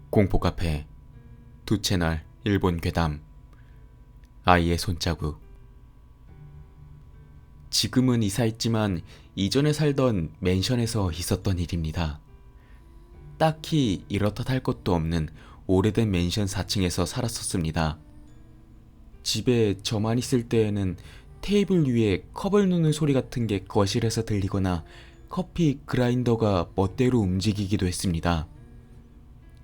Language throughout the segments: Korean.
공포카페 두 채널 일본 괴담 아이의 손자국. 지금은 이사했지만 이전에 살던 맨션에서 있었던 일입니다. 딱히 이렇다 할 것도 없는 오래된 맨션 4층에서 살았었습니다. 집에 저만 있을 때에는 테이블 위에 컵을 누는 소리 같은 게 거실에서 들리거나 커피 그라인더가 멋대로 움직이기도 했습니다.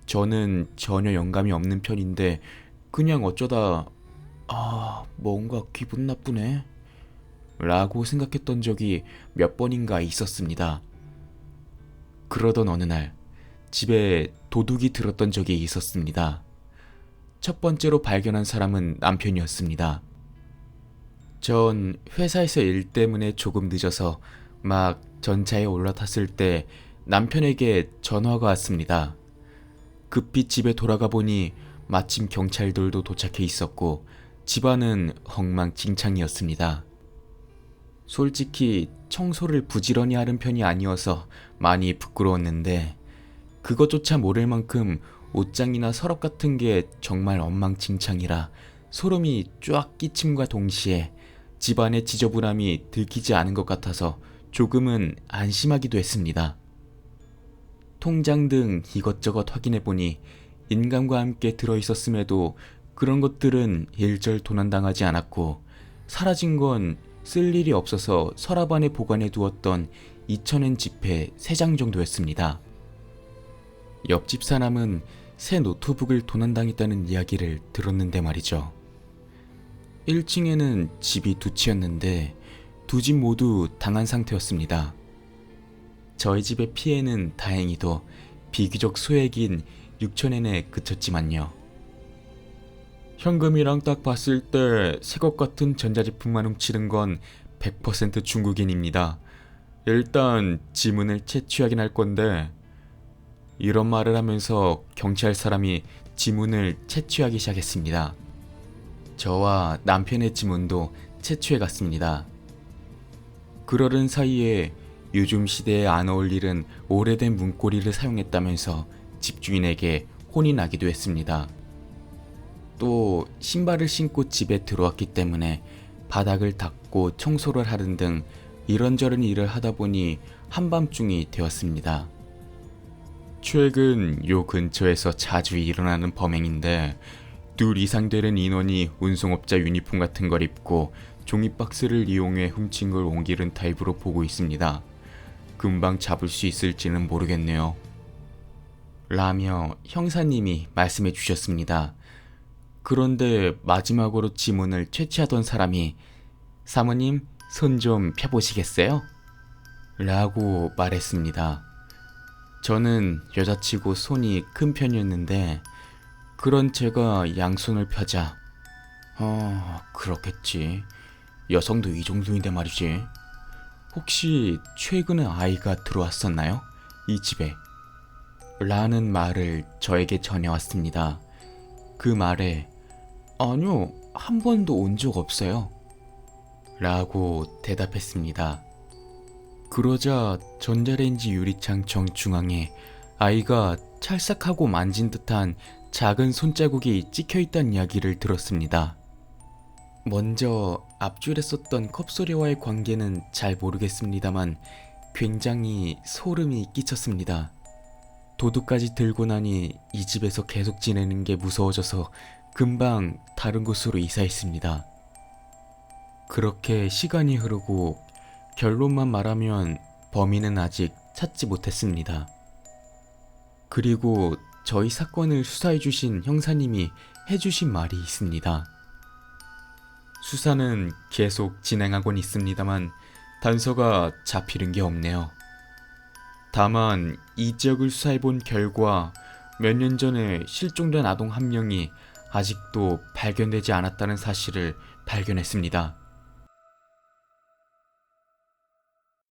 저는 전혀 영감이 없는 편인데 그냥 어쩌다 뭔가 기분 나쁘네 라고 생각했던 적이 몇 번인가 있었습니다. 그러던 어느 날 집에 도둑이 들었던 적이 있었습니다. 첫 번째로 발견한 사람은 남편이었습니다. 전 회사에서 일 때문에 조금 늦어서 막 전차에 올라탔을 때 남편에게 전화가 왔습니다. 급히 집에 돌아가 보니 마침 경찰들도 도착해 있었고 집안은 엉망진창이었습니다. 솔직히 청소를 부지런히 하는 편이 아니어서 많이 부끄러웠는데 그것조차 모를 만큼 옷장이나 서랍 같은 게 정말 엉망진창이라 소름이 쫙 끼침과 동시에 집안의 지저분함이 들키지 않은 것 같아서 조금은 안심하기도 했습니다. 통장 등 이것저것 확인해보니 인감과 함께 들어있었음에도 그런 것들은 일절 도난당하지 않았고 사라진 건 쓸 일이 없어서 서랍 안에 보관해 두었던 2,000엔 지폐 3장 정도였습니다. 옆집 사람은 새 노트북을 도난당했다는 이야기를 들었는데 말이죠. 1층에는 집이 두 채였는데 두 집 모두 당한 상태였습니다. 저희 집의 피해는 다행히도 비교적 소액인 6,000엔에 그쳤지만요. 현금이랑 딱 봤을 때 새것 같은 전자제품만 훔치는 건 100% 중국인입니다. 일단 지문을 채취하긴 할 건데 이런 말을 하면서 경찰 사람이 지문을 채취하기 시작했습니다. 저와 남편의 지문도 채취해 갔습니다. 그러는 사이에 요즘 시대에 안 어울리는 오래된 문고리를 사용했다면서 집주인에게 혼이 나기도 했습니다. 또 신발을 신고 집에 들어왔기 때문에 바닥을 닦고 청소를 하는 등 이런저런 일을 하다 보니 한밤중이 되었습니다. 최근 요 근처에서 자주 일어나는 범행인데 둘 이상 되는 인원이 운송업자 유니폼 같은 걸 입고 종이박스를 이용해 훔친 걸 옮기는 타입으로 보고 있습니다. 금방 잡을 수 있을지는 모르겠네요. 라며 형사님이 말씀해 주셨습니다. 그런데 마지막으로 지문을 채취하던 사람이 사모님 손 좀 펴보시겠어요? 라고 말했습니다. 저는 여자치고 손이 큰 편이었는데 그런 제가 양손을 펴자 그렇겠지. 여성도 이 정도인데 말이지. 혹시 최근에 아이가 들어왔었나요? 이 집에. 라는 말을 저에게 전해왔습니다. 그 말에 아니요, 한 번도 온 적 없어요 라고 대답했습니다. 그러자 전자레인지 유리창 정중앙에 아이가 찰싹하고 만진 듯한 작은 손자국이 찍혀있다는 이야기를 들었습니다. 먼저 앞줄에 썼던 컵소리와의 관계는 잘 모르겠습니다만 굉장히 소름이 끼쳤습니다. 도둑까지 들고 나니 이 집에서 계속 지내는 게 무서워져서 금방 다른 곳으로 이사했습니다. 그렇게 시간이 흐르고 결론만 말하면 범인은 아직 찾지 못했습니다. 그리고 저희 사건을 수사해주신 형사님이 해주신 말이 있습니다. 수사는 계속 진행하곤 있습니다만 단서가 잡히는 게 없네요. 다만 이 지역을 수사해본 결과 몇 년 전에 실종된 아동 한 명이 아직도 발견되지 않았다는 사실을 발견했습니다.